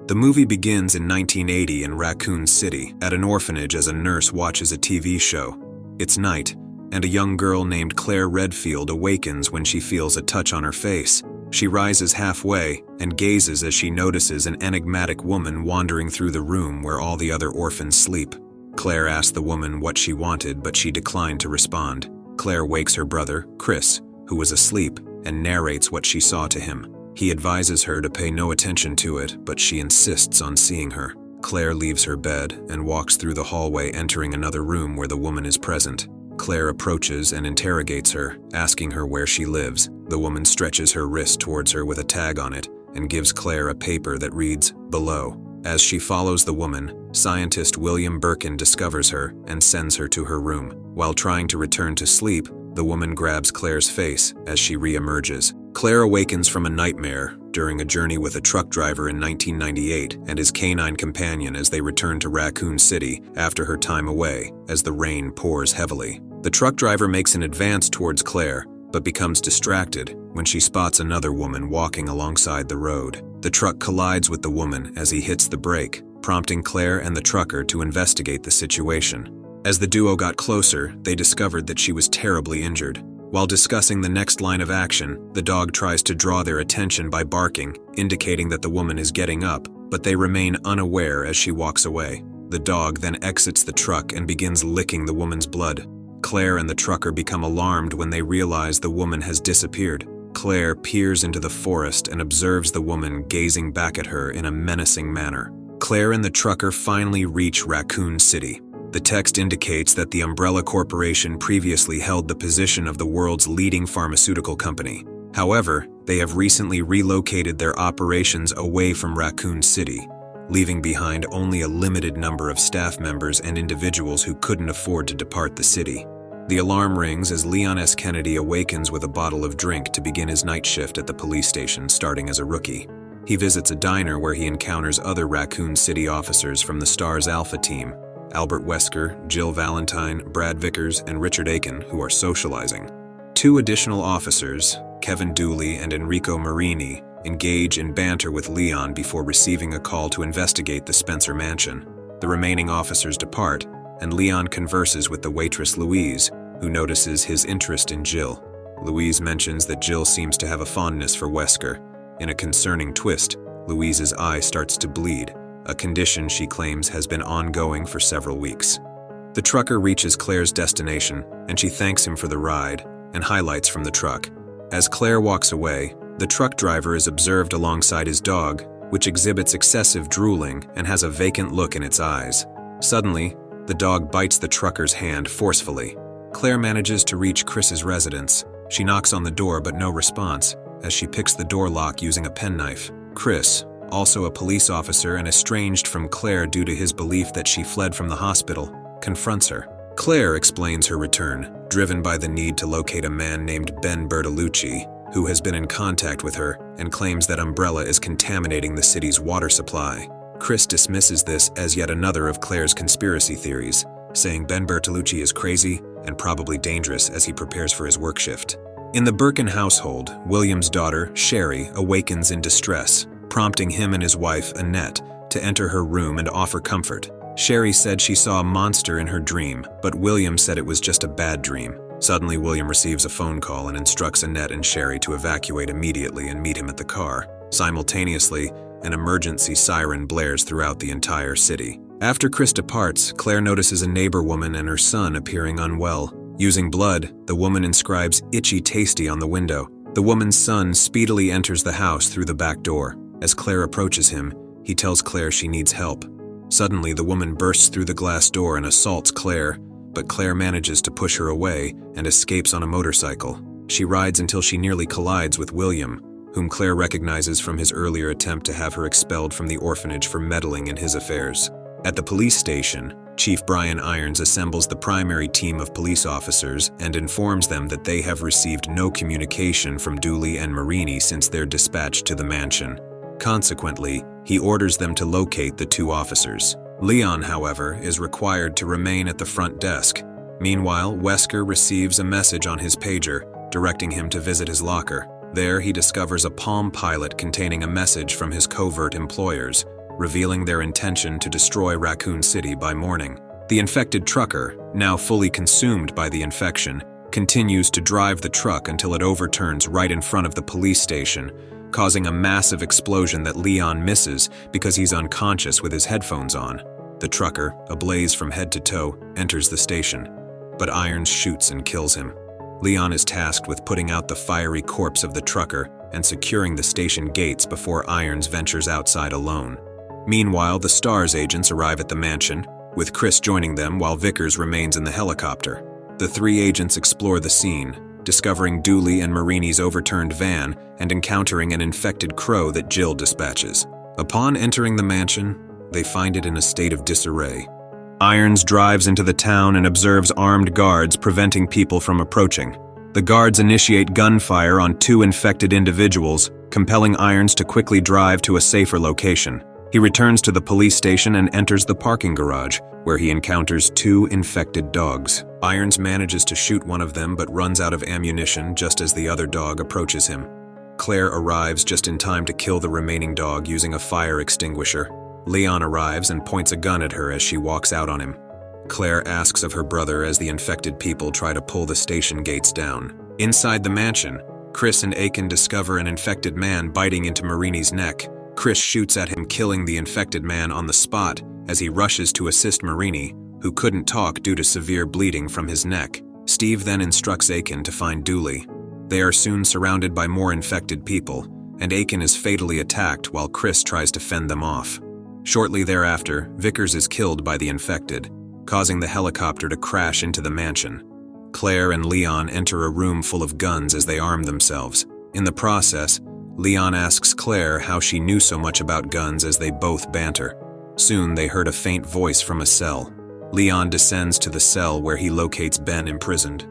The movie begins in 1980 in Raccoon City, at an orphanage as a nurse watches a TV show. It's night, and a young girl named Claire Redfield awakens when she feels a touch on her face. She rises halfway and gazes as she notices an enigmatic woman wandering through the room where all the other orphans sleep. Claire asks the woman what she wanted, but she declined to respond. Claire wakes her brother, Chris, who was asleep, and narrates what she saw to him. He advises her to pay no attention to it, but she insists on seeing her. Claire leaves her bed and walks through the hallway, entering another room where the woman is present. Claire approaches and interrogates her, asking her where she lives. The woman stretches her wrist towards her with a tag on it and gives Claire a paper that reads, "Below." As she follows the woman, scientist William Birkin discovers her and sends her to her room. While trying to return to sleep, the woman grabs Claire's face as she re-emerges. Claire awakens from a nightmare during a journey with a truck driver in 1998 and his canine companion as they return to Raccoon City after her time away as the rain pours heavily. The truck driver makes an advance towards Claire, but becomes distracted when she spots another woman walking alongside the road. The truck collides with the woman as he hits the brake, prompting Claire and the trucker to investigate the situation. As the duo got closer, they discovered that she was terribly injured. While discussing the next line of action, the dog tries to draw their attention by barking, indicating that the woman is getting up, but they remain unaware as she walks away. The dog then exits the truck and begins licking the woman's blood. Claire and the trucker become alarmed when they realize the woman has disappeared. Claire peers into the forest and observes the woman gazing back at her in a menacing manner. Claire and the trucker finally reach Raccoon City. The text indicates that the Umbrella Corporation previously held the position of the world's leading pharmaceutical company. However, they have recently relocated their operations away from Raccoon City, leaving behind only a limited number of staff members and individuals who couldn't afford to depart the city. The alarm rings as Leon S. Kennedy awakens with a bottle of drink to begin his night shift at the police station, starting as a rookie. He visits a diner where he encounters other Raccoon City officers from the STARS Alpha team, Albert Wesker, Jill Valentine, Brad Vickers, and Richard Aiken, who are socializing. Two additional officers, Kevin Dooley and Enrico Marini, engage in banter with Leon before receiving a call to investigate the Spencer mansion. The remaining officers depart, and Leon converses with the waitress Louise, who notices his interest in Jill. Louise mentions that Jill seems to have a fondness for Wesker. In a concerning twist, Louise's eye starts to bleed, a condition she claims has been ongoing for several weeks. The trucker reaches Claire's destination, and she thanks him for the ride and highlights from the truck. As Claire walks away, the truck driver is observed alongside his dog, which exhibits excessive drooling and has a vacant look in its eyes. Suddenly, the dog bites the trucker's hand forcefully. Claire manages to reach Chris's residence. She knocks on the door but no response, as she picks the door lock using a penknife. Chris, also a police officer and estranged from Claire due to his belief that she fled from the hospital, confronts her. Claire explains her return, driven by the need to locate a man named Ben Bertolucci, who has been in contact with her and claims that Umbrella is contaminating the city's water supply. Chris dismisses this as yet another of Claire's conspiracy theories, saying Ben Bertolucci is crazy and probably dangerous as he prepares for his work shift. In the Birkin household, William's daughter, Sherry, awakens in distress, prompting him and his wife, Annette, to enter her room and offer comfort. Sherry said she saw a monster in her dream, but William said it was just a bad dream. Suddenly, William receives a phone call and instructs Annette and Sherry to evacuate immediately and meet him at the car. Simultaneously, an emergency siren blares throughout the entire city. After Chris departs, Claire notices a neighbor woman and her son appearing unwell. Using blood, the woman inscribes "Itchy Tasty" on the window. The woman's son speedily enters the house through the back door. As Claire approaches him, he tells Claire she needs help. Suddenly, the woman bursts through the glass door and assaults Claire, but Claire manages to push her away and escapes on a motorcycle. She rides until she nearly collides with William, whom Claire recognizes from his earlier attempt to have her expelled from the orphanage for meddling in his affairs. At the police station, Chief Brian Irons assembles the primary team of police officers and informs them that they have received no communication from Dooley and Marini since their dispatch to the mansion. Consequently, he orders them to locate the two officers. Leon, however, is required to remain at the front desk. Meanwhile, Wesker receives a message on his pager, directing him to visit his locker. There, he discovers a Palm Pilot containing a message from his covert employers, revealing their intention to destroy Raccoon City by morning. The infected trucker, now fully consumed by the infection, continues to drive the truck until it overturns right in front of the police station, causing a massive explosion that Leon misses because he's unconscious with his headphones on. The trucker, ablaze from head to toe, enters the station, but Irons shoots and kills him. Leon is tasked with putting out the fiery corpse of the trucker and securing the station gates before Irons ventures outside alone. Meanwhile, the STARS agents arrive at the mansion, with Chris joining them while Vickers remains in the helicopter. The three agents explore the scene, discovering Dooley and Marini's overturned van and encountering an infected crow that Jill dispatches. Upon entering the mansion, they find it in a state of disarray. Irons drives into the town and observes armed guards preventing people from approaching. The guards initiate gunfire on two infected individuals, compelling Irons to quickly drive to a safer location. He returns to the police station and enters the parking garage, where he encounters two infected dogs. Irons manages to shoot one of them but runs out of ammunition just as the other dog approaches him. Claire arrives just in time to kill the remaining dog using a fire extinguisher. Leon arrives and points a gun at her as she walks out on him. Claire asks of her brother as the infected people try to pull the station gates down. Inside the mansion, Chris and Aiken discover an infected man biting into Marini's neck. Chris shoots at him, killing the infected man on the spot as he rushes to assist Marini, who couldn't talk due to severe bleeding from his neck. Steve then instructs Aiken to find Dooley. They are soon surrounded by more infected people, and Aiken is fatally attacked while Chris tries to fend them off. Shortly thereafter, Vickers is killed by the infected, causing the helicopter to crash into the mansion. Claire and Leon enter a room full of guns as they arm themselves. In the process, Leon asks Claire how she knew so much about guns as they both banter. Soon they heard a faint voice from a cell. Leon descends to the cell where he locates Ben imprisoned.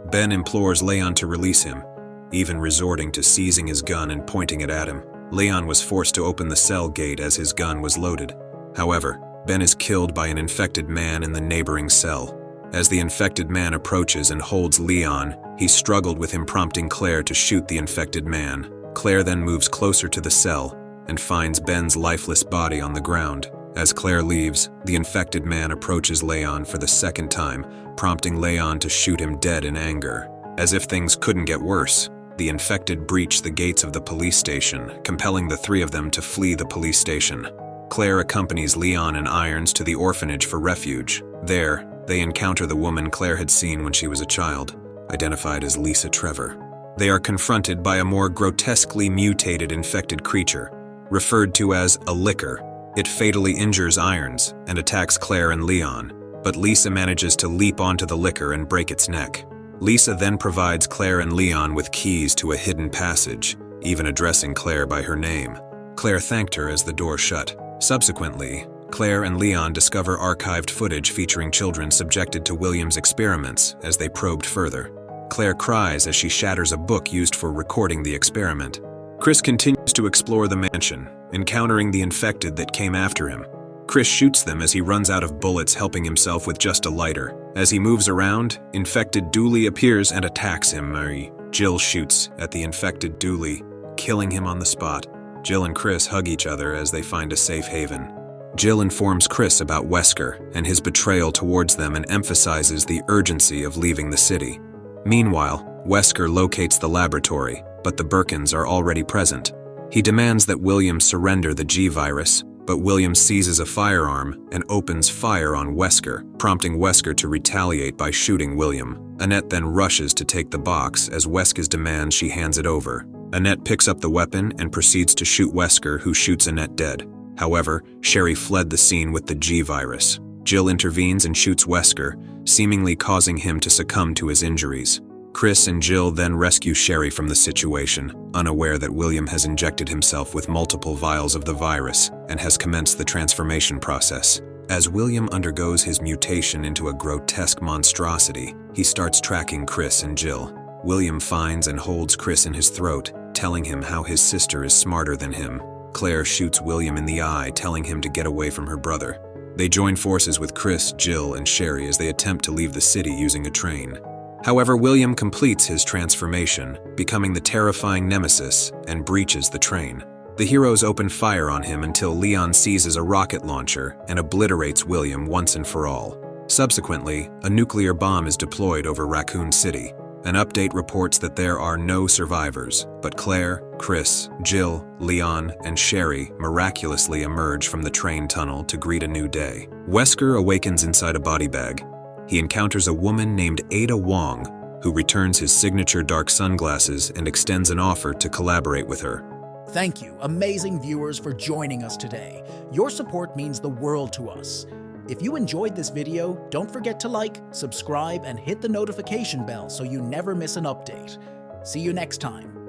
Ben implores Leon to release him, even resorting to seizing his gun and pointing it at him. Leon was forced to open the cell gate as his gun was loaded. However, Ben is killed by an infected man in the neighboring cell. As the infected man approaches and holds Leon, he struggled with him, prompting Claire to shoot the infected man. Claire then moves closer to the cell and finds Ben's lifeless body on the ground. As Claire leaves, the infected man approaches Leon for the second time, prompting Leon to shoot him dead in anger. As if things couldn't get worse, the infected breach the gates of the police station, compelling the three of them to flee the police station. Claire accompanies Leon and Irons to the orphanage for refuge. There, they encounter the woman Claire had seen when she was a child, identified as Lisa Trevor. They are confronted by a more grotesquely mutated infected creature, referred to as a licker. It fatally injures Irons and attacks Claire and Leon, but Lisa manages to leap onto the licker and break its neck. Lisa then provides Claire and Leon with keys to a hidden passage, even addressing Claire by her name. Claire thanked her as the door shut. Subsequently, Claire and Leon discover archived footage featuring children subjected to William's experiments as they probed further. Claire cries as she shatters a book used for recording the experiment. Chris continues to explore the mansion, encountering the infected that came after him. Chris shoots them as he runs out of bullets, helping himself with just a lighter. As he moves around, infected Dooley appears and attacks him. Jill shoots at the infected Dooley, killing him on the spot. Jill and Chris hug each other as they find a safe haven. Jill informs Chris about Wesker and his betrayal towards them and emphasizes the urgency of leaving the city. Meanwhile, Wesker locates the laboratory, but the Birkins are already present. He demands that William surrender the G-virus, but William seizes a firearm and opens fire on Wesker, prompting Wesker to retaliate by shooting William. Annette then rushes to take the box as Wesker demands she hands it over. Annette picks up the weapon and proceeds to shoot Wesker, who shoots Annette dead. However, Sherry fled the scene with the G-virus. Jill intervenes and shoots Wesker, seemingly causing him to succumb to his injuries. Chris and Jill then rescue Sherry from the situation, unaware that William has injected himself with multiple vials of the virus and has commenced the transformation process. As William undergoes his mutation into a grotesque monstrosity, he starts tracking Chris and Jill. William finds and holds Chris in his throat, telling him how his sister is smarter than him. Claire shoots William in the eye, telling him to get away from her brother. They join forces with Chris, Jill, and Sherry as they attempt to leave the city using a train. However, William completes his transformation, becoming the terrifying nemesis, and breaches the train. The heroes open fire on him until Leon seizes a rocket launcher and obliterates William once and for all. Subsequently, a nuclear bomb is deployed over Raccoon City. An update reports that there are no survivors, but Claire, Chris, Jill, Leon, and Sherry miraculously emerge from the train tunnel to greet a new day. Wesker awakens inside a body bag. He encounters a woman named Ada Wong, who returns his signature dark sunglasses and extends an offer to collaborate with her. Thank you, amazing viewers, for joining us today. Your support means the world to us. If you enjoyed this video, don't forget to like, subscribe, and hit the notification bell so you never miss an update. See you next time.